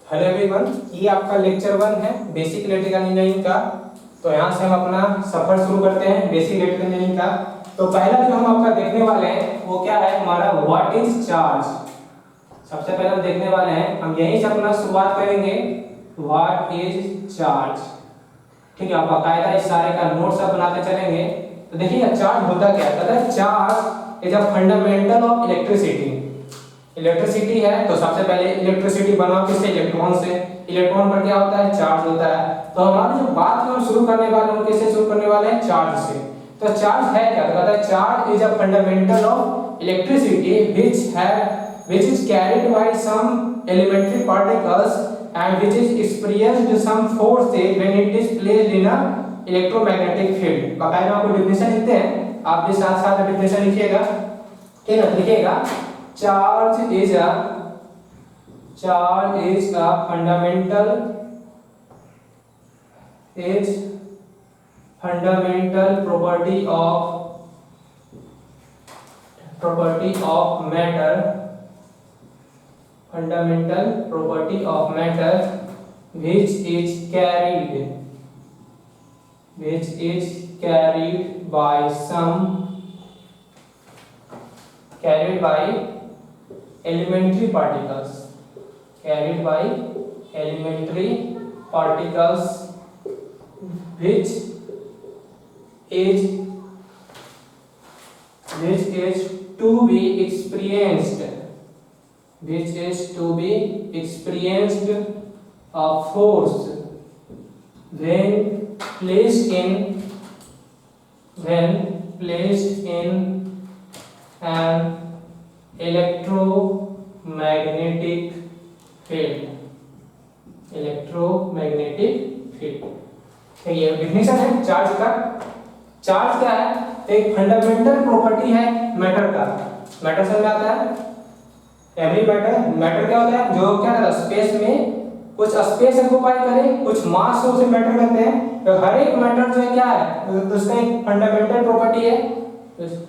Hello everyone, ये आपका lecture 1 है बेसिक इलेक्ट्रिकल इंजीनियरिंग का। तो यहाँ से हम अपना सफर शुरू करते हैं बेसिक इलेक्ट्रिकल इंजीनियरिंग का। तो पहला जो हम आपका देखने वाले हैं वो क्या है, हमारा व्हाट इज चार्ज। सबसे पहले हम देखने वाले हैं, हम यहीं से अपना शुरुआत करेंगे। व्हाट इज चार्ज, ठीक है। आप बाकायदा इस सारे का नोट्स आप बनाते चलेंगे। तो देखिए चार्ज होता क्या है। Charge is a fundamental of electricity. Electricity है तो सबसे पहले इलेक्ट्रिसिटी बना किससे, इलेक्ट्रॉन से। इलेक्ट्रॉन पर क्या होता है, चार्ज होता है। तो हमारी जो बात हम शुरू करने वाले हैं किससे शुरू करने वाले हैं, चार्ज से। तो चार्ज है क्या, तो कहता है charge is a fundamental of electricity which is carried by some elementary particles and which is experienced some force when it is placed in a electromagnetic field. बाकायदा आपको डेफिनेशन लिखते हैं, आप भी साथ साथ डेफिनेशन लिखिएगा, ठीक है। लिखिएगा charge is a fundamental property of matter which is carried by elementary particles which is to be experienced a force when placed in an electromagnetic field। ये डेफिनेशन है चार्ज का। चार्ज क्या है, एक फंडामेंटल प्रॉपर्टी है matter का। Matter समझ में आता है, एवरी मैटर क्या होता है, जो क्या है स्पेस में कुछ स्पेस ऑक्युपाई करे, कुछ मास से उसे मैटर कहते हैं। तो हर एक मैटर जो है क्या है, उसका एक फंडामेंटल प्रॉपर्टी है,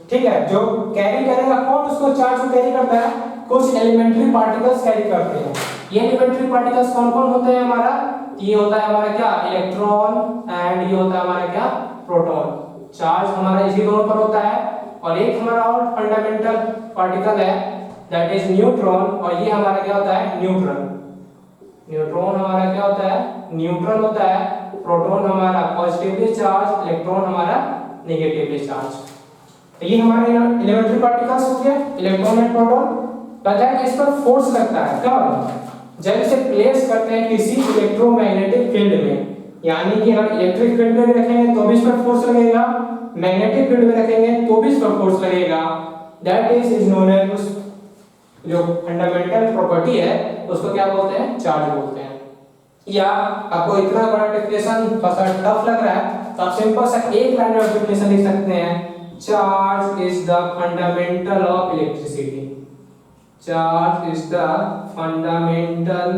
ठीक है। जो कैरी करेगा कौन, उसको चार्ज को कैरी करता है, कुछ एलिमेंट्री पार्टिकल्स कैरी करते हैं। ये एलिमेंट्री पार्टिकल्स कौन कौन होते हैं हमारा, ये होता है हमारा क्या, इलेक्ट्रॉन, एंड ये होता है हमारा क्या, प्रोटॉन। चार्ज हमारा इसी दोनों पर होता है। और एक हमारा और फंडामेंटल पार्टिकल है दैट इज न्यूट्रॉन, और ये हमारा क्या होता है, न्यूट्रॉन हमारा क्या होता है, न्यूट्रॉन होता है। प्रोटॉन हमारा पॉजिटिवली चार्ज, इलेक्ट्रॉन हमारा नेगेटिवली चार्ज। तो ये हमारे एलिमेंट्री पार्टिकल्स हो गए, इलेक्ट्रॉन एंड प्रोटॉन। पता है कि इस पर फोर्स लगता है कब, जब इसे प्लेस करते हैं किसी इलेक्ट्रोमैग्नेटिक फील्ड में। यानी कि अगर इलेक्ट्रिक फील्ड में रखेंगे तो भी इस पर फोर्स लगेगा, मैग्नेटिक फील्ड में रखेंगे तो भी इस पर फोर्स लगेगा। दैट इज नोन एज, जो फंडामेंटल प्रॉपर्टी है उसको क्या बोलते हैं, चार्ज बोलते हैं। या आपको इतना बड़ा डेफिनेशन थोड़ा सा टफ लग रहा है तो आप सिंपल सा एक लाइन में डेफिनेशन लिख सकते हैं, charge is the fundamental of electricity. Charge is the fundamental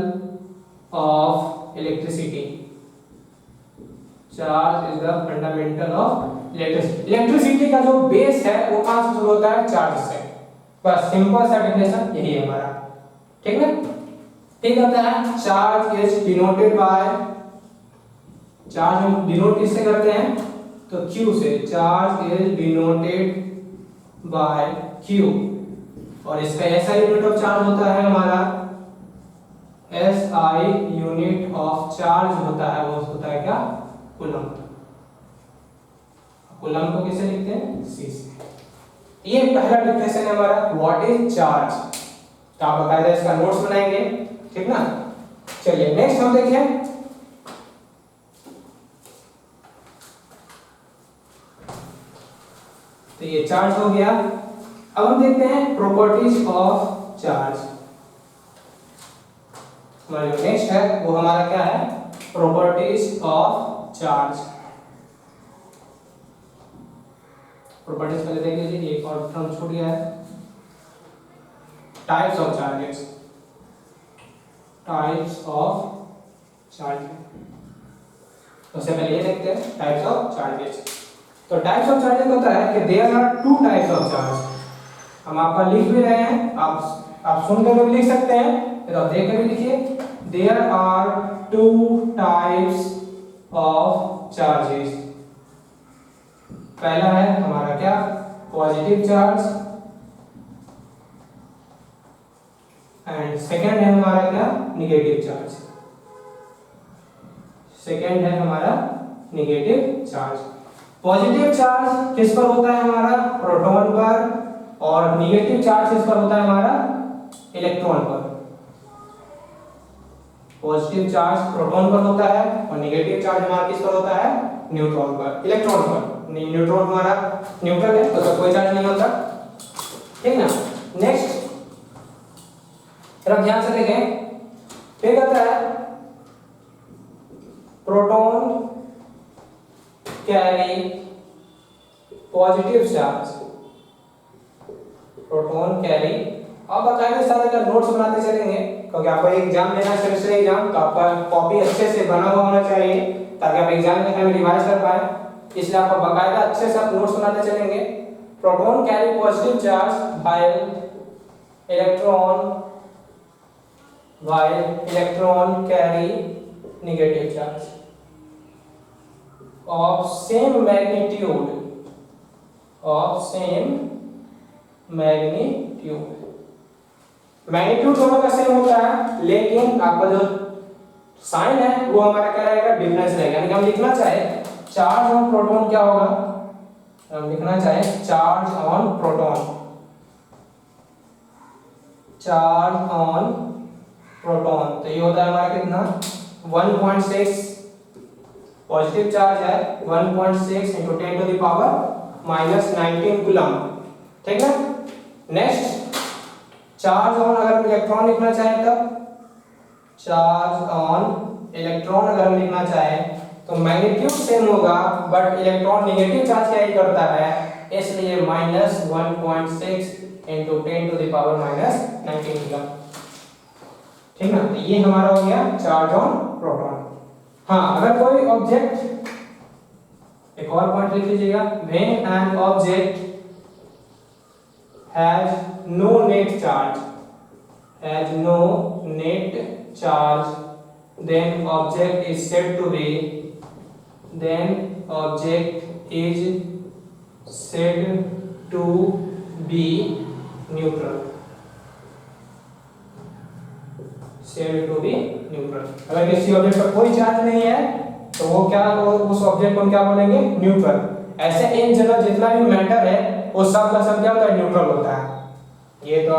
of electricity. Charge is the fundamental of electricity. Electricity का जो बेस है वो कहां से शुरू होता है, चार्ज से। बस सिंपल सा डेफिनेशन यही है हमारा, ठीक है। ठीक होता है charge is denoted by, charge हम डिनोट किससे करते हैं, तो Q से। Charge is denoted by Q, और इसका SI यूनिट ऑफ चार्ज होता है हमारा, SI यूनिट ऑफ चार्ज होता है, वो होता है क्या, कूलम। कूलम को किसे लिखते हैं, C से। ये पहला डेफिनेशन है हमारा व्हाट इज चार्ज। तो आप बकायदा इसका नोट्स बनाएंगे, ठीक ना। चलिए नेक्स्ट हम देखें, तो ये चार्ज हो गया। अब हम देखते हैं प्रॉपर्टीज ऑफ चार्ज। हमारा जो नेक्स्ट है वो हमारा क्या है, प्रॉपर्टीज ऑफ चार्ज। प्रॉपर्टीज पहले देख लीजिए, एक और टर्म छूट गया है, types of charges. Types of charge, उससे पहले ये देखते हैं टाइप्स ऑफ चार्जेस। तो टाइप्स ऑफ चार्जेस होता है कि there are two types of charge. हम आपका लिख भी रहे हैं, आप सुनकर भी लिख सकते हैं, फिर आप देख कर भी लिखिए। There are two types of charges. पहला है हमारा क्या, पॉजिटिव चार्ज, एंड सेकेंड है हमारा क्या, निगेटिव चार्ज। सेकेंड है हमारा निगेटिव चार्ज। पॉजिटिव चार्ज किस पर होता है हमारा, प्रोटॉन पर, और निगेटिव चार्ज किस पर होता है हमारा, इलेक्ट्रॉन पर। पॉजिटिव चार्ज प्रोटॉन पर होता है और निगेटिव चार्ज हमारा किस पर होता है, न्यूट्रॉन पर, इलेक्ट्रॉन पर। न्यूट्रॉन हमारा न्यूट्रल है तो कोई चार्ज नहीं होता, ठीक ना। नेक्स्ट तरफ ध्यान से देखें, फिर कहता है proton carry positive charge. Proton carry, आप बताएंगे सारे का नोट्स बनाते चलेंगे क्योंकि आपको एग्जाम देना है, सेमेस्टर एग्जाम, तो आपका कॉपी अच्छे से बना हुआ होना चाहिए ताकि आप एग्जाम के टाइम में रिवाइज कर पाए। इसलिए आपको बकायदा अच्छे से आप नोट्स बनाते चलेंगे। Proton carry positive charge while electron carry negative charge of same magnitude, magnitude दोनों का सेम होता है, लेकिन आपका जो साइन है वो हमारा क्या रहेगा, डिफरेंस रहेगा। यानी कि हम लिखना चाहे चार्ज ऑन प्रोटॉन क्या होगा, हम लिखना चाहे charge on proton, charge on proton, तो ये होता है हमारा कितना, 1.6, पॉजिटिव चार्ज है 1.6 into 10 to the power -19 coulomb, ठीक ना। नेक्स्ट चार्ज ऑन, अगर हम इलेक्ट्रॉन लिखना चाहें तब चार्ज ऑन इलेक्ट्रॉन अगर हम लिखना चाहें तो मैग्नीट्यूड सेम होगा बट इलेक्ट्रॉन नेगेटिव चार्ज क्या करता है, इसलिए -1.6 into 10 to the power -19 coulomb, ठीक ना। तो ये हमारा हो गया चार्ज ऑन प्रोटॉन। हाँ, अगर कोई ऑब्जेक्ट, एक और पॉइंट लिख लीजिएगा, when an object has no net charge, then object is said to be neutral, अगर किसी ऑब्जेक्ट पर कोई चार्ज नहीं है तो वो क्या, उस ऑब्जेक्ट को हम क्या बोलेंगे, न्यूट्रल। ऐसे इन जनरल जितना भी मैटर है वो सब का सब क्या होता है, न्यूट्रल होता है। ये तो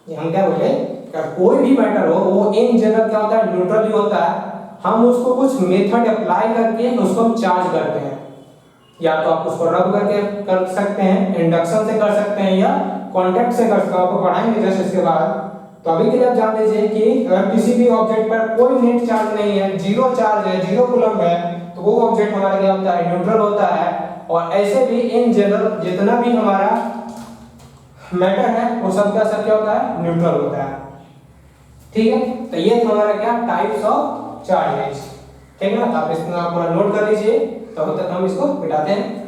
ये हम क्या बोले, कोई भी मैटर हो वो इन जनरल क्या होता है, न्यूट्रल ही होता है। हम उसको कुछ मेथड अप्लाई करके उसको हम चार्ज करते हैं, या तो आप उसको रब करके कर सकते हैं, इंडक्शन से कर सकते हैं, या कांटेक्ट से कर सकते हैं, आपको पढ़ाएंगे जस्ट इसके बाद। तो अभी के लिए आप जान लीजिए कि अगर किसी भी ऑब्जेक्ट पर कोई नेट चार्ज नहीं है, जीरो चार्ज है, जीरो कूलम है, तो वो ऑब्जेक्ट हमारा क्या होता है, न्यूट्रल होता है। और ऐसे भी इन जनरल जितना भी हमारा मैटर है वो सब का सब क्या होता है, न्यूट्रल होता है, ठीक है। तो ये हमारा क्या, टाइप्स ऑफ चार्जेस, ठीक है ना। आप इसको पूरा नोट कर लीजिए, तो तब तक हम इसको मिटाते हैं।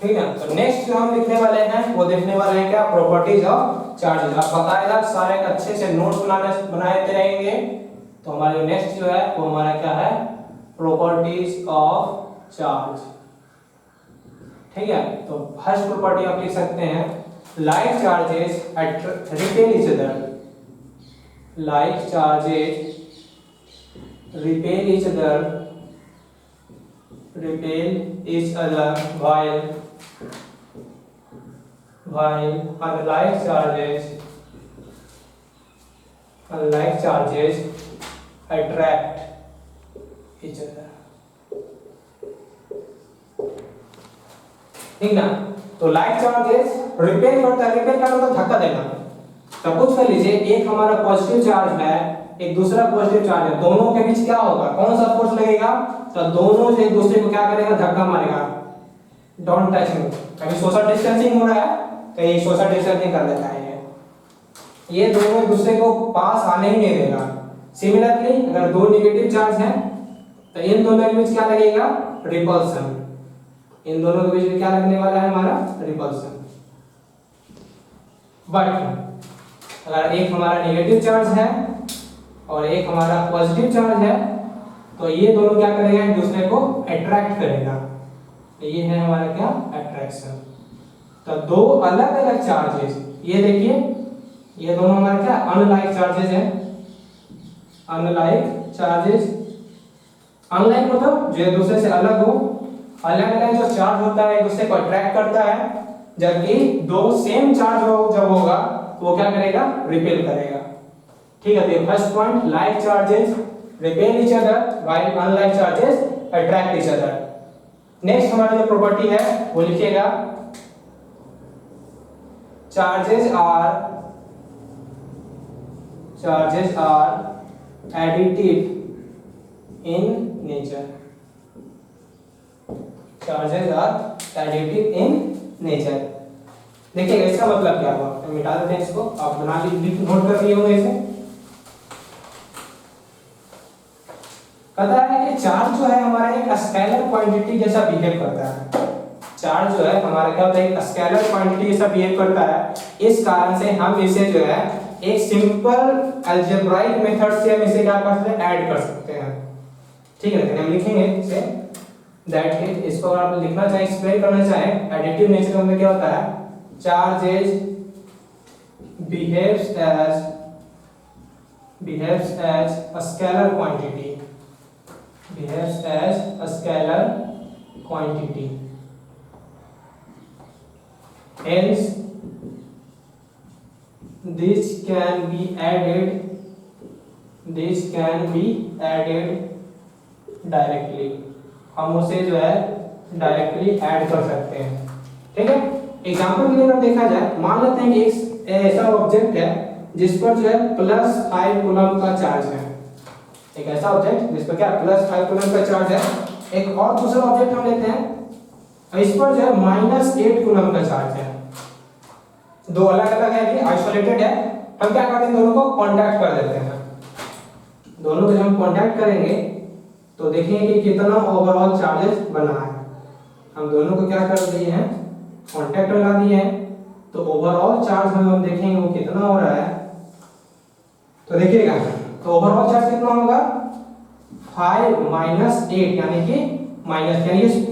ठीक है, तो नेक्स्ट जो हम लिखने वाले हैं वो देखने वाले हैं क्या, प्रॉपर्टीज ऑफ चार्जेस। आप बकायदा सारे अच्छे से नोट्स बनाते रहेंगे। तो हमारे नेक्स्ट जो है वो हमारा क्या है, प्रॉपर्टीज ऑफ चार्ज, ठीक है। तो फर्स्ट प्रॉपर्टी आप लिख सकते हैं, like charges repel each other, like charges repel each other while unlike charges attract each other, ठीक ना। तो लाइक चार्जेस रिपेल करता है, रिपेल का मतलब धक्का देना, सपोज कर लीजिए एक हमारा पॉजिटिव चार्ज है, एक दूसरा पॉजिटिव चार्ज है, दोनों के बीच क्या होगा, कौन सा फोर्स लगेगा, तो दोनों जो एक दूसरे को क्या करेगा, धक्का मारेगा। डोंट टच मी, कभी सोशल डिस्टेंसिंग हो रहा है, कहीं सोशल डिस्टेंसिंग कर लेता है ये दोनों एक दूसरे को पास आने ही नहीं देगा। सिमिलरली अगर दो नेगेटिव चार्ज हैं तो इन दोनों के बीच क्या लगेगा, रिपल्सन। इन दोनों के बीच में क्या लगने वाला है, हमारा रिपल्सन। बट अगर एक हमारा नेगेटिव चार्ज है और एक हमारा पॉजिटिव चार्ज है तो ये दोनों क्या करेगा, एक दूसरे को अट्रैक्ट करेगा। तो ये है हमारा क्या, अट्रैक्शन। तो दो अलग अलग चार्जेस, ये देखिए ये दोनों हमारे क्या, अनलाइक चार्जेस हैं। अनलाइक चार्जेस, अनलाइक मतलब जो एक दूसरे से अलग हो। अलग अलग जो चार्ज होता है एक दूसरे को अट्रैक्ट करता है, जबकि दो सेम चार्ज हो जब होगा तो वो क्या करेगा, रिपेल करेगा। ठीक है, तो first point, like charges repel each other while unlike charges attract each other. Next हमारा जो प्रॉपर्टी है वो लिखिएगा, charges are additive in nature। Charges are additive in nature. देखिएगा इसका मतलब क्या हुआ, मिटा देते हैं इसको, आप बना लीजिए, नोट कर लिए होंगे इसे। कहता है कि चार्ज जो है हमारा एक स्केलर क्वांटिटी जैसा बिहेव करता है। चार्ज जो है हमारा क्या होता है, एक स्केलर क्वांटिटी जैसा बिहेव करता है। इस कारण से हम इसे जो है एक सिंपल अलजेब्राइक मेथड से हम इसे क्या कर सकते हैं, ऐड कर सकते हैं। ठीक है, हम लिखेंगे इसे दैट इज, इसको अगर आप लिखना चाहें, एक्सप्लेन करना चाहें, एडिटिव नेचर में क्या होता है, charges behaves as a scalar quantity, behaves as a scalar quantity, hence this can be added directly। हम उसे जो है डायरेक्टली ऐड कर सकते हैं। ठीक है, एग्जांपल के लिए अगर देखा जाए, मान लेते हैं कि एक ऐसा ऑब्जेक्ट है जिस पर जो है +5 कूलम का चार्ज है। एक ऐसा ऑब्जेक्ट जिस पर क्या +5 कूलम का चार्ज है। एक और दूसरा ऑब्जेक्ट हम लेते हैं, इस पर जो है -8 कूलम का चार्ज है। दो अलग अलग है, कि आइसोलेटेड है। हम क्या करते हैं, दोनों को कांटेक्ट कर देते हैं। दोनों को जब हम कांटेक्ट करेंगे तो देखेंगे कि कितना ओवरऑल चार्जेस बना है। हम दोनों को क्या कर दिए हैं, कांटेक्ट लगा दिए हैं, तो ओवरऑल चार्ज हम देखेंगे वो कितना हो रहा है। तो देखिएगा, तो ओवरऑल चार्ज कितना होगा, 5 - 8 यानी कि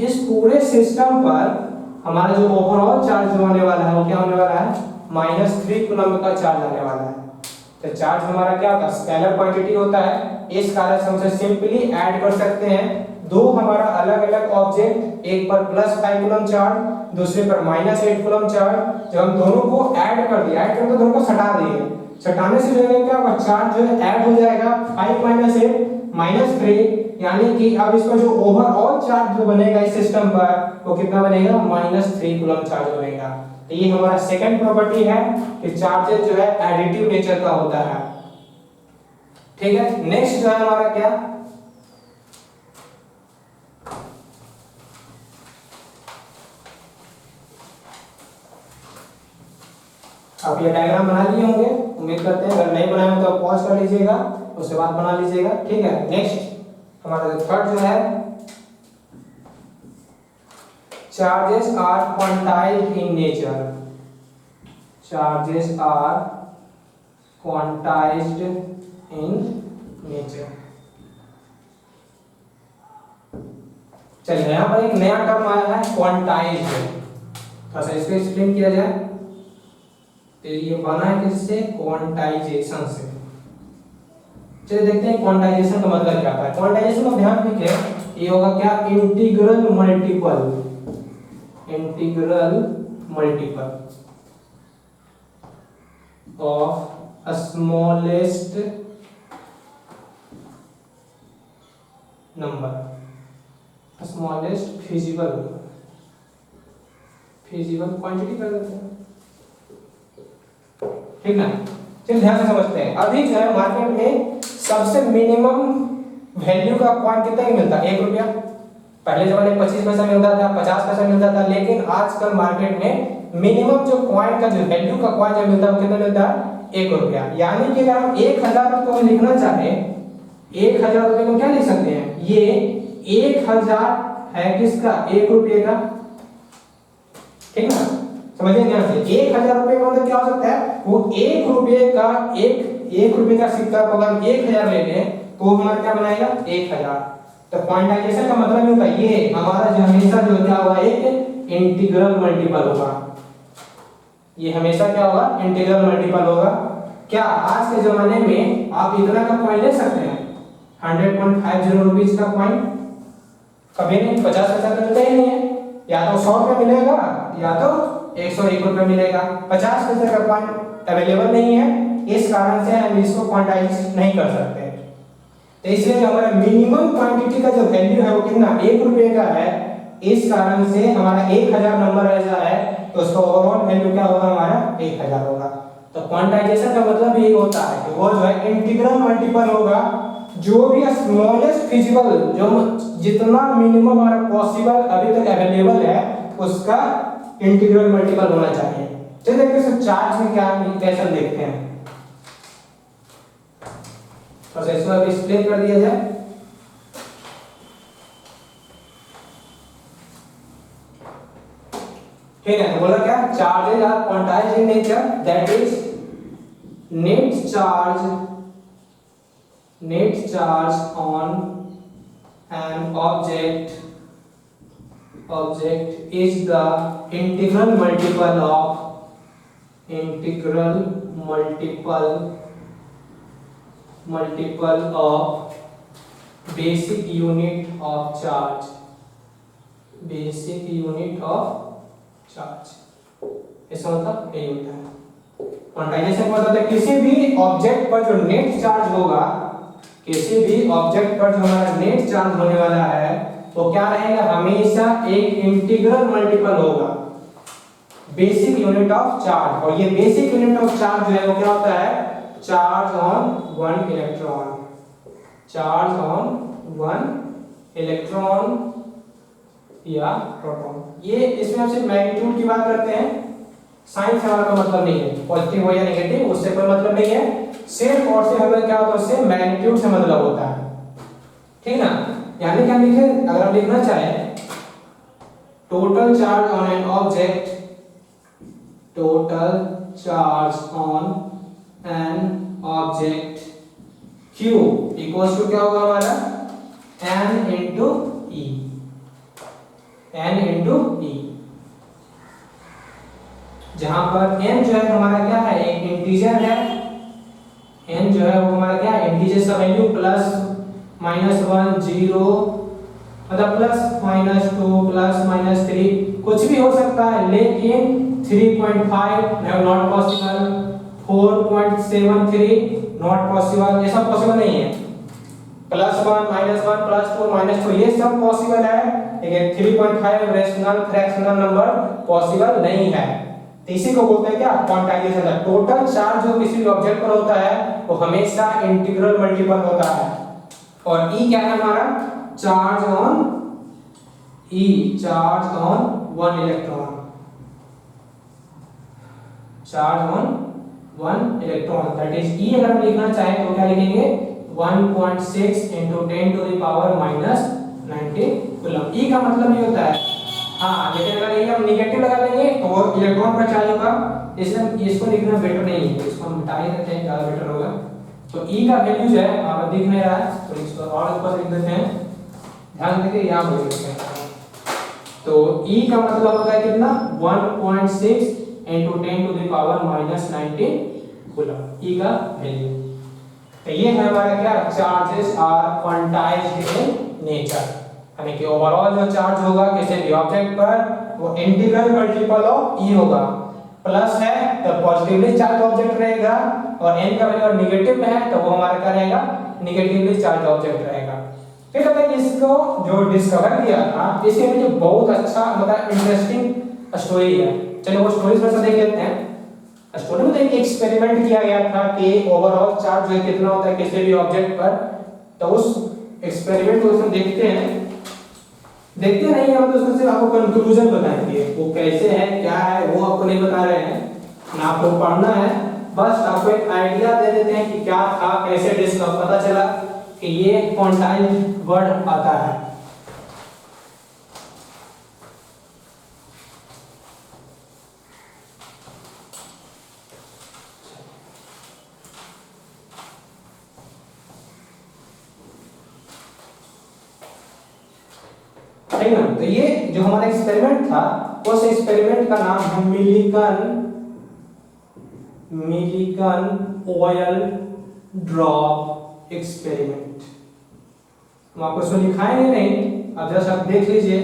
इस पूरे सिस्टम पर हमारा जो ओवरऑल चार्ज होने वाला है वो क्या होने वाला है, -3 कूलम का चार्ज आने वाला है। तो चार्ज हमारा क्या होता है, स्केलर क्वांटिटी होता है। इस कारण से हम उसे सिंपली ऐड कर सकते हैं। दो हमारा अलग अलग ऑब्जेक्ट, एक पर +5 कूलम चार्ज, दूसरे पर -8 कूलम चार्ज, जब हम दोनों को ऐड कर दिया, ऐड कर तो दोनों को सटा दिए, सटाने से जो है क्या होगा, चार्ज जो है ऐड हो जाएगा 5 - 8 -3, यानी कि अब इसका जो ओवरऑल चार्ज जो बनेगा इस सिस्टम पर वो कितना बनेगा, -3 कूलम चार्ज बनेगा। तो ये हमारा सेकंड प्रॉपर्टी है कि चार्जेस जो है एडिटिव नेचर का होता है। ठीक है, नेक्स्ट जो है हमारा क्या, आप ये डायग्राम बना लिए होंगे, उम्मीद करते हैं। अगर नहीं बनाए तो पॉज कर लीजिएगा, उसके बाद बना लीजिएगा। ठीक है, नेक्स्ट हमारा थर्ड जो है, charges are quantized in nature. Charges are quantized in nature. चलिए, यहाँ पर एक नया टर्म आया है, क्वांटाइज्ड। थोड़ा सा इसको एक्सप्लेन किया जाए तो ये बना है किससे, क्वांटाइजेशन से। चलिए देखते हैं क्वांटाइजेशन का मतलब क्या होता है। क्वांटाइजेशन का ध्यान रखिए, ये होगा क्या, integral multiple. Integral multiple of smallest number, smallest feasible quantity कर देते हैं। ठीक ना। चलिए ध्यान से समझते हैं। अभी जो है मार्केट में सबसे मिनिमम वैल्यू का कॉइन कितना ही मिलता है, 1 रुपया। पहले जमाने में 25 पैसा मिलता था, 50 पैसा मिलता था, लेकिन आजकल मार्केट में मिनिमम जो कॉइन का जो वैल्यू का कॉइन जो मिलता है वो कितना मिलता है, 1 रुपया। यानी कि अगर हम 1000 रुपये को लिखना चाहे, 1000 रुपये को क्या लिख सकते हैं, ये 1000 है किसका, 1 रुपये का, ठीक ना, समझिए ध्यान से। 1000 रुपये का मतलब क्या हो सकता है, वो 1 रुपये का एक रुपये का सिक्का को अगर हम 1000 ले लें तो वो हमारा क्या बनाएगा, 1000। तो क्वांटाइजेशन का मतलब ये होता है, ये हमारा जो हमेशा जो क्या होगा, एक इंटीग्रल मल्टीपल होगा। ये हमेशा क्या होगा, इंटीग्रल मल्टीपल होगा। क्या आज के जमाने में आप इतना का कॉइन ले सकते हैं, 100.50 रुपीस का कॉइन? कभी नहीं, 50 पैसा तो मिलता ही नहीं है। या तो 100 रुपये मिलेगा या तो 101 रुपये मिलेगा। 50 पैसे का कॉइन अवेलेबल नहीं है, इस कारण से हम इसको क्वांटाइज नहीं कर सकते। तो इसलिए जो हमारा मिनिमम क्वांटिटी का जो वैल्यू है वो कितना, 1 रुपये का है। इस कारण से हमारा 1000 नंबर ऐसा है तो उसका ओवरऑल वैल्यू क्या होगा, हमारा 1000 होगा। तो क्वांटाइजेशन का मतलब ये होता है कि वो जो है इंटीग्रल मल्टीपल होगा, जो भी स्मॉलेस्ट फिजिबल, जो जितना मिनिमम हमारा पॉसिबल अभी तक अवेलेबल है उसका इंटीग्रल मल्टीपल होना चाहिए। चलिए देखते हैं चार्ज में क्या कैसे देखते हैं। तो इसको अब एक्सप्लेन कर दिया जाए। ठीक है, तो बोला क्या, charges are quantized in nature, that is net charge on an object is the integral multiple of basic unit of charge, इसका मतलब यही होता है। क्वांटाइजेशन का मतलब है किसी भी ऑब्जेक्ट पर जो नेट चार्ज होगा, किसी भी ऑब्जेक्ट पर जो हमारा नेट चार्ज होने वाला है वो क्या रहेगा, हमेशा एक इंटीग्रल मल्टीपल होगा बेसिक यूनिट ऑफ चार्ज। और ये बेसिक यूनिट ऑफ चार्ज जो है वो क्या होता है, charge on one electron, charge on one electron या प्रोटॉन। ये इसमें हम सिर्फ मैग्नीट्यूड की बात करते हैं, साइन से हमारा मतलब नहीं है, पॉजिटिव हो या नेगेटिव उससे कोई मतलब नहीं है, सिर्फ और सिर्फ हमें क्या होता है, उससे मैग्नीट्यूड से मतलब होता है, ठीक ना। यानी क्या लिखे, अगर हम लिखना चाहे total charge on an object, total charge on an object Q equals to क्या होगा हमारा, n into e, n into e, जहां पर n जो है हमारा क्या है, एक इंटीजर है। n जो है वो हमारा क्या है, इंटीजर का वैल्यू प्लस माइनस 1 0, मतलब प्लस माइनस 2 प्लस माइनस 3 कुछ भी हो सकता है, लेकिन 3.5 नॉट पॉसिबल, 4.73 नॉट पॉसिबल, ये सब पॉसिबल नहीं है। प्लस 1 माइनस 1 प्लस 2 माइनस 2 ये सब पॉसिबल है, लेकिन 3.5 रेशनल फ्रैक्शनल नंबर पॉसिबल नहीं है। तो इसी को बोलते हैं क्या, क्वांटाइजेशन। टोटल चार्ज जो किसी भी ऑब्जेक्ट पर होता है वो हमेशा इंटीग्रल मल्टीपल होता है। और ई क्या है हमारा, charge on e, charge on one electron, charge on one electron, that is e. अगर हम लिखना चाहें तो क्या लिखेंगे, 1.6 into 10 to the power minus 90 coulomb. E का मतलब ये होता है, हाँ, लेकिन अगर ये हम नेगेटिव लगा देंगे तो वो इलेक्ट्रॉन का चार्ज होगा, इसलिए इसको लिखना बेटर नहीं है, इसको हम हटा ही देते हैं, ज़्यादा बेटर होगा। तो ई का वैल्यू जो है आप दिख नहीं रहा है, तो इसको और ऊपर लिख देते हैं, ध्यान देके यहाँ पर लिख देते हैं। तो ई का मतलब होता है कितना, 1.6 into 10 to the power minus 90 coulomb, e का वैल्यू। तो ये है हमारा क्या, charges are quantized in nature, यानी कि ओवरऑल जो चार्ज होगा किसी भी ऑब्जेक्ट पर वो इंटीग्रल मल्टीपल ऑफ ई होगा। प्लस है तो पॉजिटिवली चार्ज ऑब्जेक्ट रहेगा, और n का वैल्यू नेगेटिव में है तो वो हमारा क्या रहेगा, नेगेटिवली चार्ज ऑब्जेक्ट रहेगा। फिर कहते हैं इसको जो डिस्कवर किया था, इसके पीछे बहुत अच्छा मतलब इंटरेस्टिंग स्टोरी है। चलो वो स्टोरी थोड़ा सा देख लेते हैं। स्टूडेंट तो एक एक्सपेरिमेंट किया गया था कि ओवरऑल चार्ज जो है कितना होता है किसी भी ऑब्जेक्ट पर, तो उस एक्सपेरिमेंट को हम देखते नहीं हम तो उसमें सिर्फ आपको कंक्लूजन बताएंगे, वो कैसे है क्या है वो आपको नहीं बता रहे हैं ना, आपको पढ़ना है, बस आपको एक आइडिया दे देते हैं कि क्या था कैसे डिस्कवर पता चला कि ये क्वांटाइज्ड वर्ड आता है। ठीक ना, तो ये जो हमारा एक्सपेरिमेंट था उस एक्सपेरिमेंट का नाम है मिलिकन ऑयल ड्रॉप एक्सपेरिमेंट। हम आपको इसमें लिखाएंगे नहीं, अब जस्ट आप देख लीजिए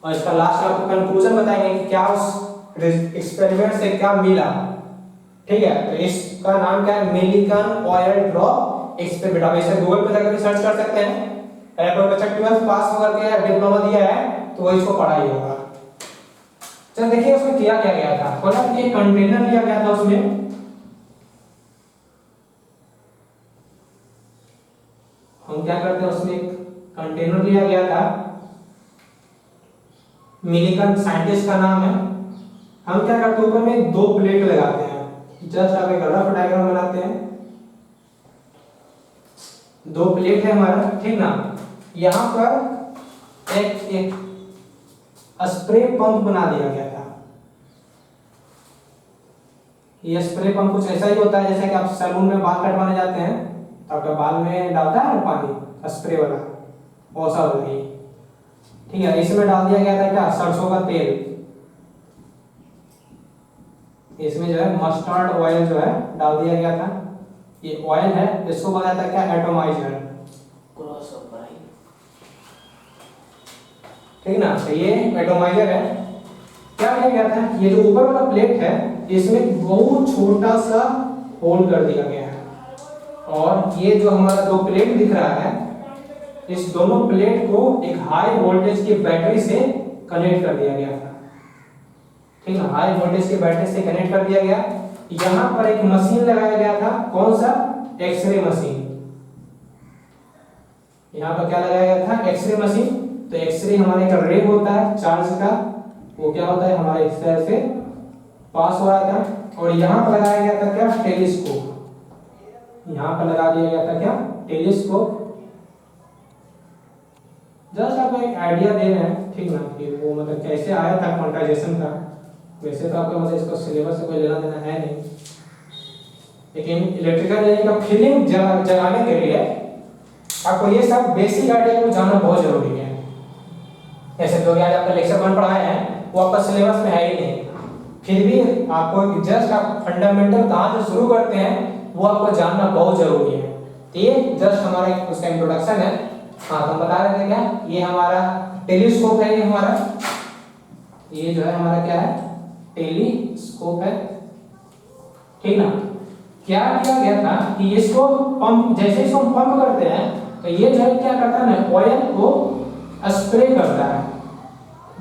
और इसका लास्ट आपको कंक्लूजन बताएंगे कि क्या उस एक्सपेरिमेंट से क्या मिला। ठीक है, तो इसका नाम क्या है, मिलिकन ऑयल ड्रॉप एक्सपेरिमेंट। आप इसे गूगल पे जाकर भी सर्च कर सकते हैं। अगर कोई बच्चा 12th पास होकर के डिप्लोमा दिया है तो वो इसको पढ़ा ही होगा। चल देखिए उसमें किया क्या गया था, बोला कि एक कंटेनर लिया गया था, उसमें हम क्या करते हैं उसमें एक कंटेनर लिया गया था, मिलिकन साइंटिस्ट का नाम है। हम क्या करते हैं ऊपर में दो प्लेट लगाते हैं, जस्ट आप एक रफ डायग्राम बनाते हैं, दो प्लेट है हमारा, ठीक ना। यहां पर एक स्प्रे पंप बना दिया गया था। ये स्प्रे पंप कुछ ऐसा ही होता है जैसे कि आप सैलून में बाल कटवाने जाते हैं तो आपके बाल में डालता है पानी स्प्रे वाला, वैसा वाला ही। ठीक है, इसमें डाल दिया गया था क्या, सरसों का तेल। इसमें जो है मस्टर्ड ऑयल जो है डाल दिया गया था। ये ऑयल है, इसको बनाया था क्या, एटोमाइजर। ठीक ना, तो ये एटोमाइजर है। क्या किया गया था, ये जो ऊपर वाला प्लेट है इसमें बहुत छोटा सा होल कर दिया गया है, और ये जो हमारा दो प्लेट दिख रहा है इस दोनों प्लेट को एक हाई वोल्टेज की बैटरी से कनेक्ट कर दिया गया था। ठीक ना, हाई वोल्टेज की बैटरी से कनेक्ट कर दिया गया। यहां पर एक मशीन लगाया गया था, कौन सा, एक्सरे मशीन। यहां पर क्या लगाया गया था, एक्सरे मशीन। तो एक्सरे हमारे का रे होता है चार्ज का, वो क्या होता है हमारे इस तरह से पास हो रहा था। और यहाँ पर लगाया गया था क्या, टेलीस्कोप। यहाँ पर लगा दिया गया था क्या, टेलीस्कोप। जस्ट आपको एक आइडिया दे रहे हैं, ठीक ना, कि वो मतलब कैसे आया था क्वांटाइजेशन का। वैसे तो आपको मतलब इसको सिलेबस से कोई लेना देना है नहीं, लेकिन इलेक्ट्रिकल इंजीनियरिंग का फीलिंग जगाने के लिए आपको ये सब बेसिक आइडिया को जानना बहुत जरूरी है। जैसे जो आज आपका लेक्चर 1 पढ़ाए हैं वो आपका सिलेबस में है ही नहीं, फिर भी आपको जस्ट आप फंडामेंटल कहाँ से शुरू करते हैं वो आपको जानना बहुत जरूरी है। तो ये जस्ट हमारा उसका इंट्रोडक्शन है। हाँ, तो हम बता रहे थे क्या, ये हमारा टेलीस्कोप है, ये हमारा, ये जो है हमारा क्या है, टेलीस्कोप है। ठीक ना, क्या किया गया था कि इसको पंप, जैसे इसको हम पंप करते हैं तो ये जो है क्या करता है ना, ऑयल को स्प्रे करता है।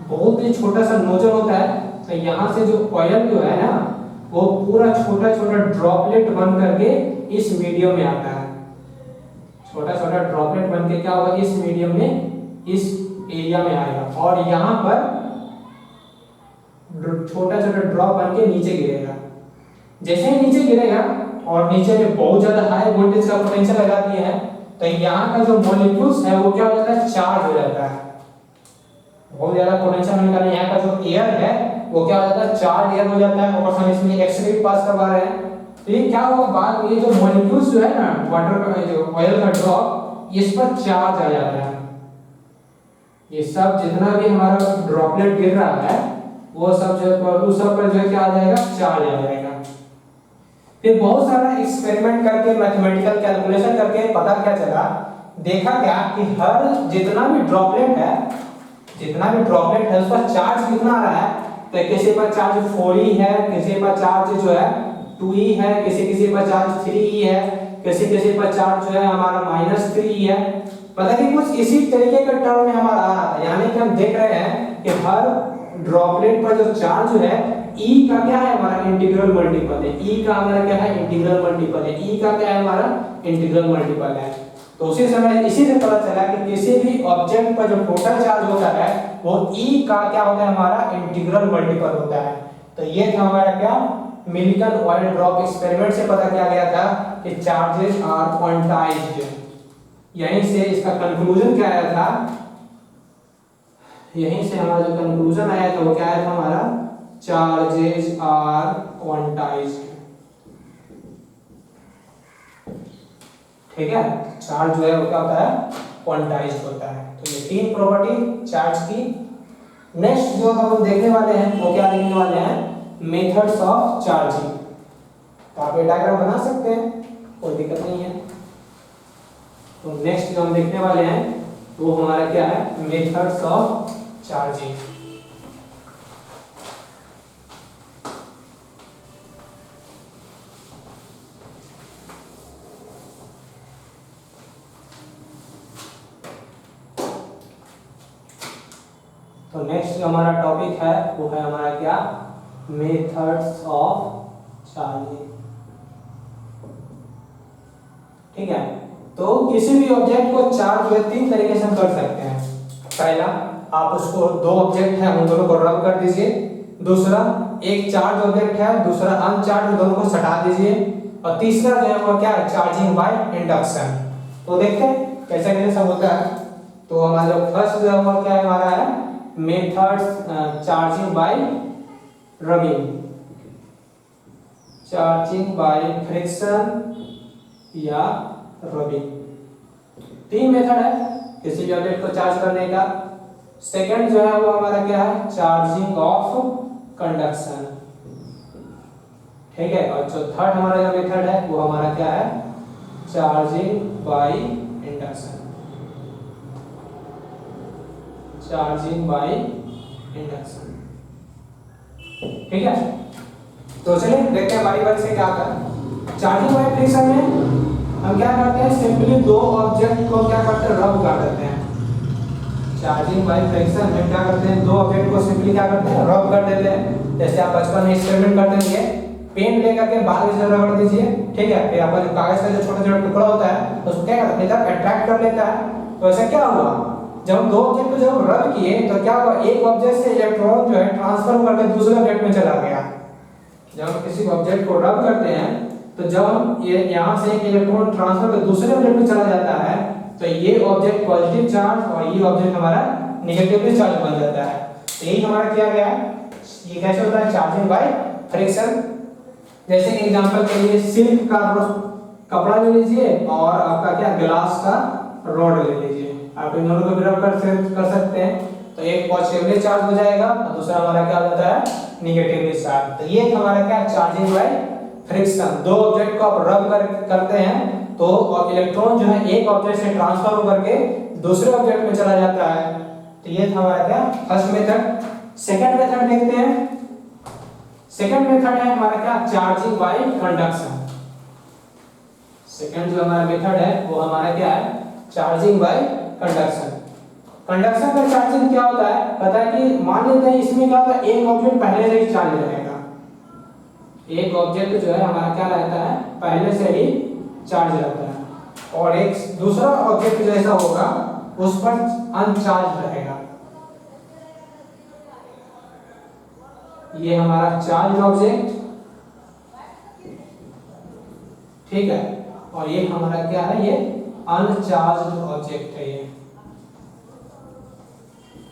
बहुत ही छोटा सा नोजल होता है, तो यहाँ से जो ऑयल जो है ना वो पूरा छोटा छोटा ड्रॉपलेट बन करके इस मीडियम में आता है। छोटा छोटा ड्रॉपलेट बन के क्या होगा, इस मीडियम में, इस एरिया में आएगा, और यहाँ पर छोटा छोटा ड्रॉप बन के नीचे गिरेगा। जैसे ही नीचे गिरेगा और नीचे में बहुत ज्यादा हाई वोल्टेज का पोटेंशियल लगा दिया है, तो यहाँ का जो मॉलिक्यूल्स है वो क्या हो जाता है, चार्ज हो जाता है। बहुत ज्यादा पोटेंशियल होने के कारण यहाँ का जो एयर है वो क्या हो जाता है, चार्ज एयर हो जाता है। और हम इसमें एक्सरे भी पास करवा रहे हैं, तो ये क्या होगा, बाद में ये जो मॉलिक्यूल्स जो है ना, वाटर का जो ऑयल का ड्रॉप, इस पर चार्ज आ जाता है। ये सब जितना भी हमारा ड्रॉपलेट गिर रहा है वो सब जो उस सब पर जो क्या आ जाएगा, चार्ज आ जाएगा। फिर बहुत सारा एक्सपेरिमेंट करके, मैथमेटिकल कैलकुलेशन करके पता क्या चला, देखा क्या कि हर जितना भी ड्रॉपलेट है उसका चार्ज कितना आ रहा है। तो किसी पर चार्ज 4e है, किसी पर चार्ज जो है 2e है, किसी पर चार्ज 3e है, किसी पर चार्ज जो है हमारा -3e है। पता कि कुछ इसी तरीके का टर्म में हमारा आ रहा था। यानी कि हम देख रहे हैं कि हर ड्रॉपलेट पर जो चार्ज है ई का क्या है हमारा इंटीग्रल मल्टीपल है, ई का हमारा क्या है इंटीग्रल मल्टीपल है, ई का क्या है हमारा इंटीग्रल मल्टीपल है। तो उसी समय इसी से पता चला कि किसी भी ऑब्जेक्ट पर जो टोटल चार्ज होता है वो ई का क्या होता है हमारा इंटीग्रल मल्टीपल होता है। तो ये था हमारा क्या मिलिकन ऑयल ड्रॉप एक्सपेरिमेंट से पता किया गया था कि चार्जेस आर क्वांटाइज्ड। यहीं से इसका कंक्लूजन क्या आया था, यहीं से हमारा जो कंक्लूजन आया था वो क्या आया था हमारा चार्जेस आर क्वांटाइज्ड। ठीक है, चार्ज जो है वो क्या होता है क्वांटाइज्ड होता है। तो ये तीन प्रॉपर्टी चार्ज की। नेक्स्ट जो हम देखने वाले हैं वो क्या देखने वाले हैं मेथड्स ऑफ चार्जिंग। तो आप ये डायग्राम बना सकते हैं, कोई दिक्कत नहीं है। तो नेक्स्ट जो हम देखने वाले हैं वो हमारा क्या है मेथड्स ऑफ चार्जिंग। तो नेक्स्ट जो हमारा टॉपिक है वो है हमारा क्या मेथड्स ऑफ चार्जिंग। ठीक है, तो किसी भी ऑब्जेक्ट को चार्ज जो तीन तरीके से हम कर सकते हैं। पहला, आप उसको दो ऑब्जेक्ट है उन दोनों को रब कर दीजिए। दूसरा, एक चार्ज ऑब्जेक्ट है दूसरा अनचार्ज, दोनों को सटा दीजिए। और तीसरा जो है वो क्या है चार्जिंग बाय इंडक्शन। तो देखते हैं कैसे कैसे सब होता है। तो हमारा जो फर्स्ट जो है वो क्या है हमारा है methods charging by rubbing, charging by friction या रबिंग। तीन मेथड है किसी भी ऑब्जेक्ट को चार्ज करने का। सेकंड जो है वो हमारा क्या है चार्जिंग ऑफ कंडक्शन। ठीक है, और जो थर्ड हमारा जो मेथड है वो हमारा क्या है charging by induction, charging by induction. ठीक है, तो चलिए देखते हैं बारी बारी से क्या होता है। चार्जिंग बाय फ्रिक्शन में हम क्या करते हैं सिंपली दो ऑब्जेक्ट को क्या करते हैं रब कर देते हैं। चार्जिंग बाय फ्रिक्शन में क्या करते हैं दो ऑब्जेक्ट को सिंपली क्या करते हैं रब कर देते हैं। जैसे आप बचपन में एक्सपेरिमेंट करते थे, पेन लेकर के बाहर से रगड़ दीजिए। ठीक है, फिर आपका जो कागज का जो छोटा छोटा टुकड़ा होता है उसको क्या करता है अट्रैक्ट कर लेता है। तो ऐसा क्या हुआ जब हम दो ऑब्जेक्ट को जब रब किए तो क्या हुआ एक ऑब्जेक्ट से इलेक्ट्रॉन जो है ट्रांसफर करके दूसरे ऑब्जेक्ट में चला गया। जब हम किसी ऑब्जेक्ट को रब करते हैं तो जब हम ये यहाँ से एक इलेक्ट्रॉन ट्रांसफर कर दूसरे ऑब्जेक्ट में चला जाता है तो ये ऑब्जेक्ट पॉजिटिव चार्ज और ये ऑब्जेक्ट हमारा नेगेटिवली चार्ज बन जाता है। तो यही हमारा किया गया है। ये कैसे होता है चार्जिंग बाय फ्रिक्शन। जैसे एग्जांपल के लिए सिल्क का कपड़ा ले लीजिए और आपका क्या ग्लास का रॉड ले लीजिए, आप इन दोनों को भी रब कर सकते हैं। तो एक पॉजिटिवली चार्ज हो जाएगा और दूसरा हमारा क्या हो जाता है नेगेटिवली चार्ज। तो ये हमारा क्या चार्जिंग बाय फ्रिक्शन। दो ऑब्जेक्ट को आप रब करते हैं तो और इलेक्ट्रॉन जो है एक ऑब्जेक्ट से ट्रांसफर होकर के दूसरे ऑब्जेक्ट में चला जाता है। तो ये था हमारा क्या फर्स्ट मेथड। सेकंड मेथड देखते हैं। सेकंड मेथड है हमारा क्या चार्जिंग बाय कंडक्शन। सेकंड जो हमारा मेथड है वो हमारा क्या है चार्जिंग बाय कंडक्शन। कंडक्शन का चार्जिंग क्या होता है पता है कि मान लेते हैं इसमें क्या होता है एक ऑब्जेक्ट पहले से ही चार्ज रहेगा। एक ऑब्जेक्ट जो है हमारा क्या रहता है पहले से ही चार्ज रहता है और एक दूसरा ऑब्जेक्ट जैसा होगा उस पर अनचार्ज रहेगा। ये हमारा चार्ज ऑब्जेक्ट, ठीक है, और ये हमारा क्या है ये अनचार्ज ऑब्जेक्ट है। ये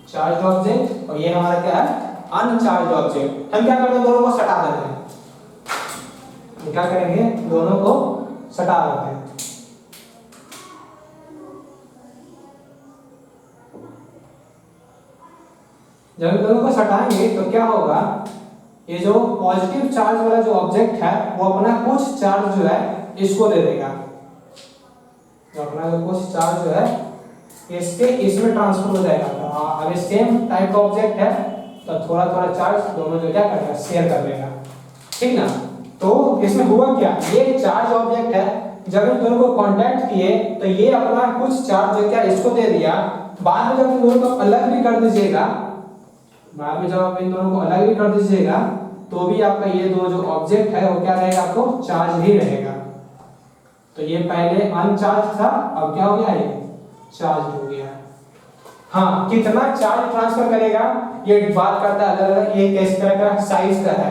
चार्ज ऑब्जेक्ट और ये हमारा क्या है अनचार्ज ऑब्जेक्ट। हम क्या करते हैं दोनों को सटा देते हैं। क्या करेंगे दोनों को सटा देते हैं। जब इन दोनों को सटाएंगे तो क्या होगा ये जो पॉजिटिव चार्ज वाला जो ऑब्जेक्ट है वो अपना कुछ चार्ज जो है इसको दे देगा। जो अपना जो कुछ चार्ज जो है इसके इसमें ट्रांसफर हो जाएगा। तो अब ये सेम टाइप का ऑब्जेक्ट है तो थोड़ा थोड़ा चार्ज दोनों जो क्या करेगा शेयर कर लेगा। ठीक ना। तो इसमें हुआ क्या ये चार्ज ऑब्जेक्ट है जब इन दोनों को कांटेक्ट किए तो ये अपना कुछ चार्ज जो क्या इसको दे दिया। बाद में जब इन दोनों को अलग भी कर दीजिएगा, बाद में जब आप इन दोनों को अलग भी कर दीजिएगा तो भी आपका ये दो जो ऑब्जेक्ट है वो क्या रहेगा, आपको चार्ज ही रहेगा। तो ये पहले अनचार्ज था, अब क्या हो गया, ये चार्ज हो गया। हाँ, कितना चार्ज ट्रांसफर करेगा ये बात करता है अलग अलग, ये किस तरह का साइज का है,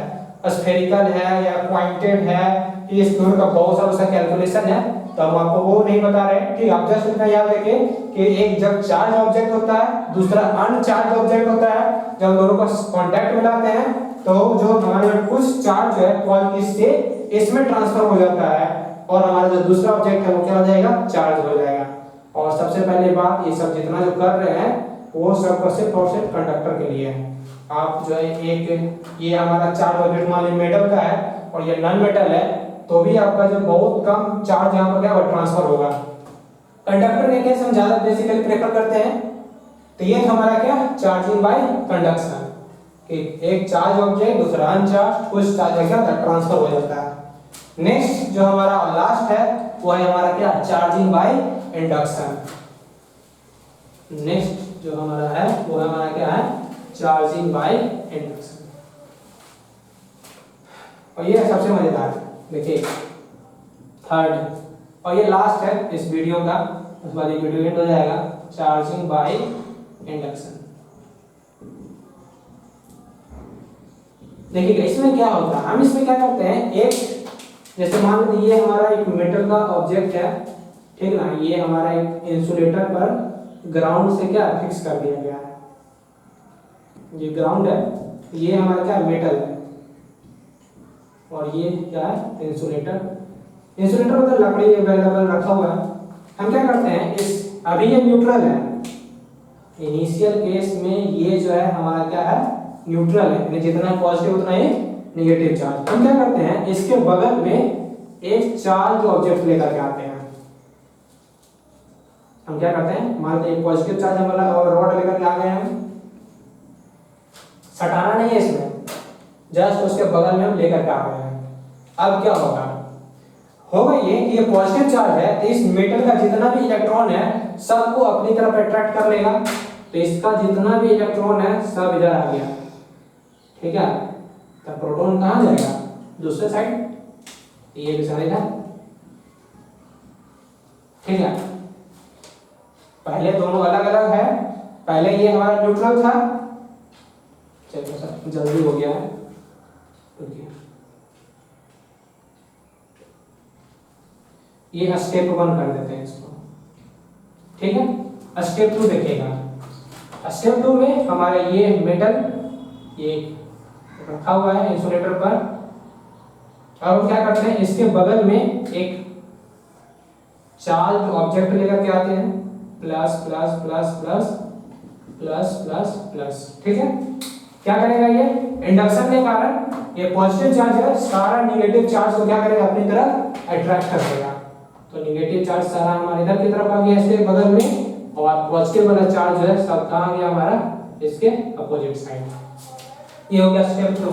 स्फेरिकल है या पॉइंटेड है, इस दोनों का बहुत सारा उसका कैलकुलेशन है, तो हम आपको वो नहीं बता रहे हैं। ठीक, आप जस्ट इतना याद रखिए कि एक जब चार्ज ऑब्जेक्ट होता है, दूसरा अनचार्ज ऑब्जेक्ट होता है, जब दोनों को कांटेक्ट में लाते हैं तो जो हमारे कुछ चार्ज है वो इससे इसमें ट्रांसफर हो जाता है और हमारा जो दूसरा ऑब्जेक्ट है वो क्या हो जाएगा, चार्ज हो जाएगा। और सबसे पहली बात, ये सब जितना जो कर रहे हैं वो सब सिर्फ और सिर्फ कंडक्टर के लिए है। आप जो है एक ये हमारा चार्ज ऑब्जेक्ट मान लीजिए मेटल का है और ये नॉन मेटल है, तो भी आपका जो बहुत कम चार्ज यहाँ पर क्या ट्रांसफर होगा। कंडक्टर के केस हम ज्यादा बेसिकली प्रेफर करते हैं, तो ये हमारा क्या, चार्जिंग बाय कंडक्शन, कि एक चार्ज ऑब्जेक्ट दूसरा अनचार्ज, कुछ चार्ज क्या ट्रांसफर हो जाता है। नेक्स्ट जो हमारा लास्ट है वो है हमारा क्या, चार्जिंग बाय इंडक्शन। नेक्स्ट जो हमारा है वो हमारा क्या है, चार्जिंग बाय इंडक्शन। और ये सबसे मजेदार है, देखिए थर्ड और ये लास्ट है इस वीडियो का, उसके बाद ये वीडियो एंड हो जाएगा, चार्जिंग बाय इंडक्शन। देखिए इसमें क्या होता है, हम इसमें क्या करते हैं, एक जैसे मान लीजिए ये हमारा एक मेटल का ऑब्जेक्ट है, ठीक ना, ये हमारा एक इंसुलेटर पर ग्राउंड से क्या फिक्स कर दिया गया है, ये ग्राउंड है, ये हमारा क्या मेटल है और ये क्या है इंसुलेटर। इंसुलेटर मतलब लकड़ी अवेलेबल रखा हुआ है। हम क्या करते हैं, इस अभी ये न्यूट्रल है, इनिशियल केस में ये जो है हमारा क्या है, न्यूट्रल है, जितना पॉजिटिव उतना ही नेगेटिव चार्ज। हम क्या करते हैं, इसके बगल में एक चार्ज ऑब्जेक्ट लेकर के आते हैं। हम क्या करते हैं, मान लीजिए पॉजिटिव चार्ज हमारा और रॉड लेकर के आ गए हैं, सटाना नहीं है इसमें, जस्ट उसके बगल में हम लेकर के आ गए हैं। अब क्या होगा ये कि ये पॉजिटिव चार्ज है, तो इस मेटल का जितना भी इलेक्ट्रॉन है सबको अपनी तरफ अट्रैक्ट कर लेगा, तो इसका जितना भी इलेक्ट्रॉन है सब इधर आ गया, ठीक है। तो प्रोटॉन कहाँ जाएगा, दूसरे साइड, ये भी साइड है, ठीक है। पहले दोनों अलग अलग है, पहले ये हमारा न्यूट्रल था, चलिए सर जल्दी हो गया है, रुकिए। ये स्टेप 1 कर देते हैं इसको, ठीक है। स्टेप 2 देखिएगा, स्टेप 2 में हमारा ये मेटल ये रखा हुआ है इंसुलेटर पर। अब हम क्या करते हैं, इसके बगल में एक चार्ज ऑब्जेक्ट लेकर के आते हैं, plus plus plus plus plus plus plus, ठीक है। क्या करेगा, ये इंडक्शन के कारण ये पॉजिटिव चार्ज है, सारा नेगेटिव चार्ज को क्या करेगा, अपनी तरफ अट्रैक्ट कर देगा। तो नेगेटिव चार्ज सारा हमारे इधर की तरफ आ गया इसके बगल में, और पॉजिटिव वाला चार्ज जो है सब कहाँ आ गया हमारा, इसके अपोजिट साइड। ये हो गया स्टेप 2,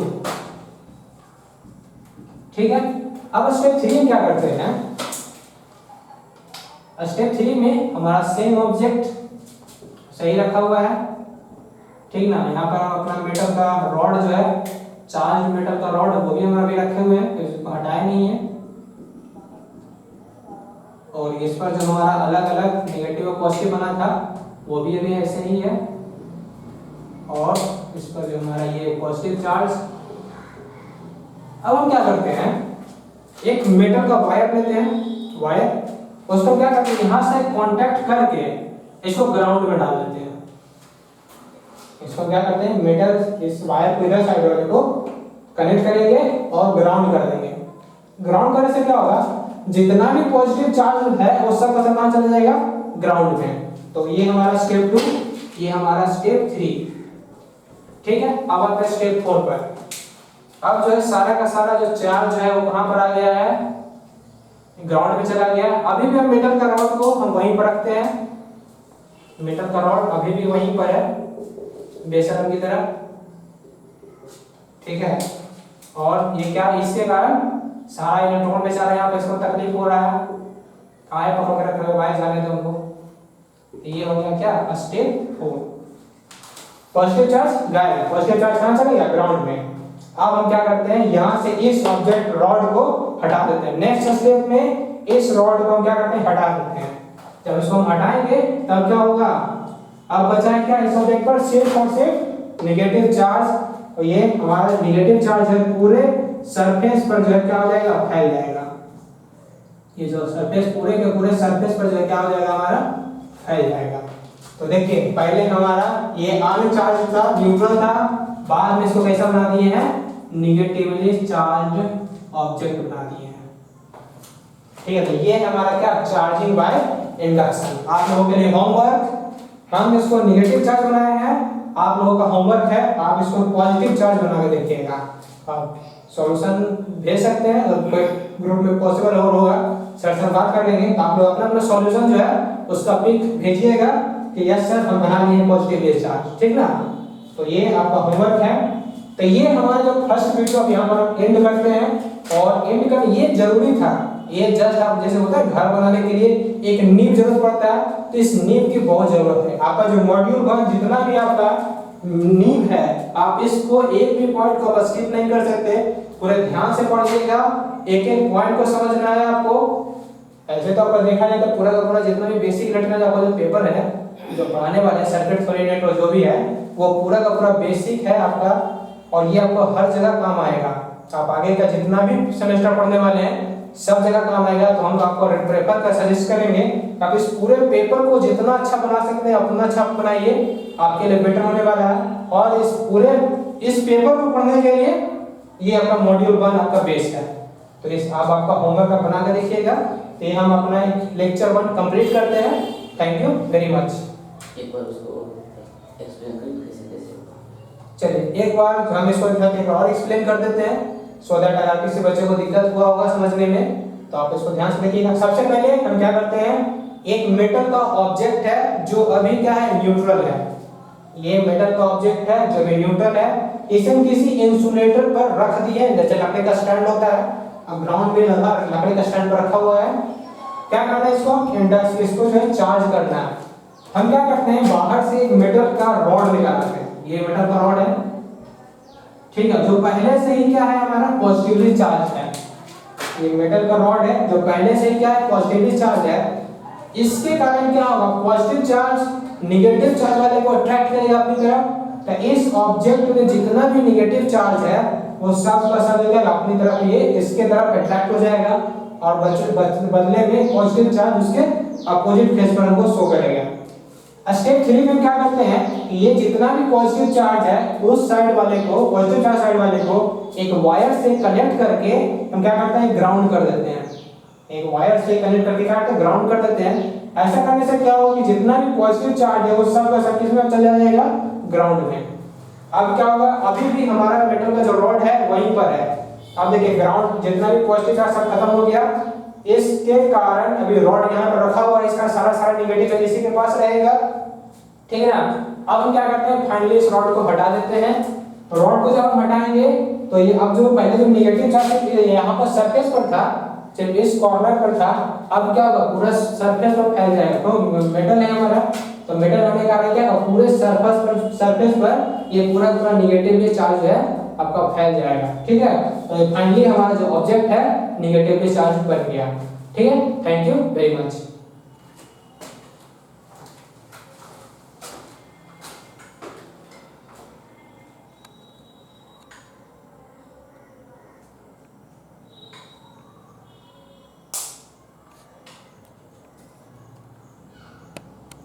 ठीक है। अब स्टेप 3 में क्या करते हैं, स्टेप 3 में हमारा सेम ऑब्जेक्ट सही रखा हुआ है, ठीक ना। यहाँ पर हम अपना मेटल का रॉड जो है, चार्ज मेटल का रॉड वो भी हमारा भी रखे हुए हैं, तो इसको हटाए नहीं है। और इस पर जो हमारा अलग अलग नेगेटिव और पॉजिटिव बना था वो भी अभी ऐसे ही है, और इस पर जो हमारा ये पॉजिटिव चार्ज। अब हम क्या करते हैं, एक मेटल का वायर लेते हैं, वायर उसको क्या करते हैं, यहाँ से कांटेक्ट करके इसको ग्राउंड में डाल देते हैं। इसको क्या करते हैं, मेटल इस वायर को इधर साइड वाले को कनेक्ट करेंगे और ग्राउंड कर देंगे। ग्राउंड करने से क्या होगा, जितना भी पॉजिटिव चार्ज है वो सब कहाँ चला जाएगा, ग्राउंड में। तो ये हमारा स्टेप 2, ये हमारा स्टेप 3, ठीक है। अब आते हैं स्टेप 4 पर। अब जो है सारा का सारा जो चार्ज है वो कहां पर आ गया है, ग्राउंड में चला गया। अभी भी हम मेटल का रॉड को हम वहीं पर रखते हैं, मेटल का रॉड अभी भी वहीं पर है बेशरम की तरह, ठीक है। और ये क्या, इसके कारण सारा इलेक्ट्रॉन बेचारा यहाँ पे इसको तकलीफ हो रहा है, आए पकड़ के रख रहे हो भाई, जाने दो उनको। ये हो गया क्या, स्टेप 4। पॉजिटिव चार्ज गायब, पॉजिटिव चार्ज कहां चला गया, ग्राउंड में। अब हम क्या करते हैं, यहाँ से इस ऑब्जेक्ट रॉड को हटा देते हैं। नेक्स्ट स्टेप में इस रॉड को हम क्या करते हैं, हटा देते हैं। जब इसको हम हटाएंगे तब क्या होगा, अब बचा है क्या इस ऑब्जेक्ट पर, सिर्फ और सिर्फ नेगेटिव चार्ज। और ये हमारा नेगेटिव चार्ज है पूरे सरफेस पर जो है क्या हो जाएगा, फैल जाएगा। ये जो सरफेस पूरे के पूरे सरफेस पर जो है क्या हो जाएगा, हमारा फैल जाएगा। तो देखिए पहले हमारा ये अनचार्ज था, न्यूट्रल था, बाद में इसको कैसा बना दिए हैं, निगेटिवली चार्ज ऑब्जेक्ट बना दिए हैं। ठीक है, तो ये हमारा क्या, चार्जिंग बाय इंडक्शन। आप लोगों के लिए होमवर्क, हम इसको निगेटिव चार्ज बनाए हैं, आप लोगों का होमवर्क है आप इसको पॉजिटिव चार्ज बना के देखिएगा। आप सॉल्यूशन भेज सकते हैं, और कोई ग्रुप में पॉसिबल होगा सर से बात कर लेंगे। आप लोग अपना अपना सॉल्यूशन जो है उसका पिक भेजिएगा कि यस सर हम बना लिए पॉजिटिव चार्ज, ठीक ना। तो ये आपका होमवर्क है। तो ये हमारा जो फर्स्ट वीडियो अब यहाँ पर एंड करते हैं, और एंड कर ये जरूरी था, ये जस्ट आप जैसे होता है घर बनाने के लिए एक नींव जरूरत पड़ता है, तो इस नींव की बहुत जरूरत है। आपका जो मॉड्यूल का जितना भी आपका नींव है, आप इसको एक भी पॉइंट को अब स्किप नहीं कर सकते, पूरे ध्यान से पढ़िएगा, एक एक पॉइंट को समझना है आपको। ऐसे तो आपको देखा जाए तो पूरा का पूरा जितना भी बेसिक इलेक्ट्रिकल आपका जो पेपर है जो पढ़ाने वाले हैं, सर्किट सोलिनॉइड और जो भी है वो पूरा का पूरा बेसिक है आपका, और ये आपको हर जगह काम आएगा। आप आगे का जितना भी सेमेस्टर पढ़ने वाले हैं सब जगह काम आएगा। तो हम आपको प्रेफर कर सजेस्ट करेंगे आप इस पूरे पेपर को जितना अच्छा बना सकते हैं उतना अच्छा बनाइए, आपके लिए बेटर होने वाला है। और इस पेपर को पढ़ने के लिए ये आपका मॉड्यूल 1 आपका बेस है। तो इस आप आपका होमवर्क आप बना के देखिएगा। तो ये हम अपना लेक्चर 1 कंप्लीट करते हैं। Thank you very much. एक बार उसको एक्सप्लेन करिए कैसे कैसे होगा। चलिए एक बार हम इसको एक और एक्सप्लेन कर देते हैं, सो दैट अगर किसी बच्चे को दिक्कत हुआ होगा समझने में तो आप इसको ध्यान से देखिएगा। सबसे पहले हम क्या करते हैं, एक मेटल का ऑब्जेक्ट है जो अभी क्या है, न्यूट्रल है। ये मेटल का ऑब्जेक्ट है जो अभी न्यूट्रल है, इसे हम किसी इंसुलेटर पर रख दिए, जैसे लकड़ी का स्टैंड होता है, अब ग्राउंड में लगा लकड़ी का स्टैंड पर रखा हुआ है। क्या करना है इसको, इंडक्स इसको जो है चार्ज करना है। हम क्या करते हैं, बाहर से एक मेटल का रॉड निकालते हैं, ये मेटल का रॉड है, ठीक है, जो पहले से ही क्या है हमारा पॉजिटिवली चार्ज है। ये मेटल का रॉड है जो पहले से ही क्या है, पॉजिटिवली चार्ज है। इसके कारण क्या होगा, पॉजिटिव चार्ज निगेटिव चार्ज वाले को अट्रैक्ट करेगा अपनी तरफ। तो इस ऑब्जेक्ट में जितना भी निगेटिव चार्ज है वो सब का सब अपनी तरफ ये इसके तरफ अट्रैक्ट हो जाएगा, और बदले में पॉजिटिव चार्ज उसके अपोजिट फेस पर हमको शो करेगा। स्टेप 3 में क्या करते हैं कि ये जितना भी पॉजिटिव चार्ज है उस साइड वाले को, पॉजिटिव चार्ज साइड वाले को एक वायर से कनेक्ट करके हम क्या करते हैं, ग्राउंड कर देते हैं। एक वायर से कनेक्ट करके क्या करते हैं, ग्राउंड कर देते हैं। ऐसा करने से क्या होगा कि जितना भी पॉजिटिव चार्ज है वो सब का सब किसमें चला जाएगा, ग्राउंड में। अब क्या होगा, अभी भी हमारा मेटल का जो रॉड है वहीं पर है। अब देखिए ग्राउंड जितना भी पॉजिटिव चार्ज सब खत्म हो गया, इसके कारण अभी रॉड यहाँ पर रखा हुआ है, इसका सारा नेगेटिव इसी के पास रहेगा, ठीक है ना। अब हम क्या करते हैं, फाइनली इस रॉड को हटा देते हैं। रॉड को जब हम हटाएंगे तो ये अब जो पहले जो नेगेटिव चार्ज यहाँ पर सरफेस पर था, जब इस कॉर्नर पर था, अब क्या होगा, पूरा सरफेस पर फैल जाएगा। तो मेटल है हमारा, तो मेटल होने के कारण क्या होगा, पूरे सरफेस पर ये पूरा नेगेटिवली चार्ज है आपका फैल जाएगा, ठीक है। तो फाइनली हमारा जो ऑब्जेक्ट है नेगेटिवली चार्ज बन गया, ठीक है। Thank you very much.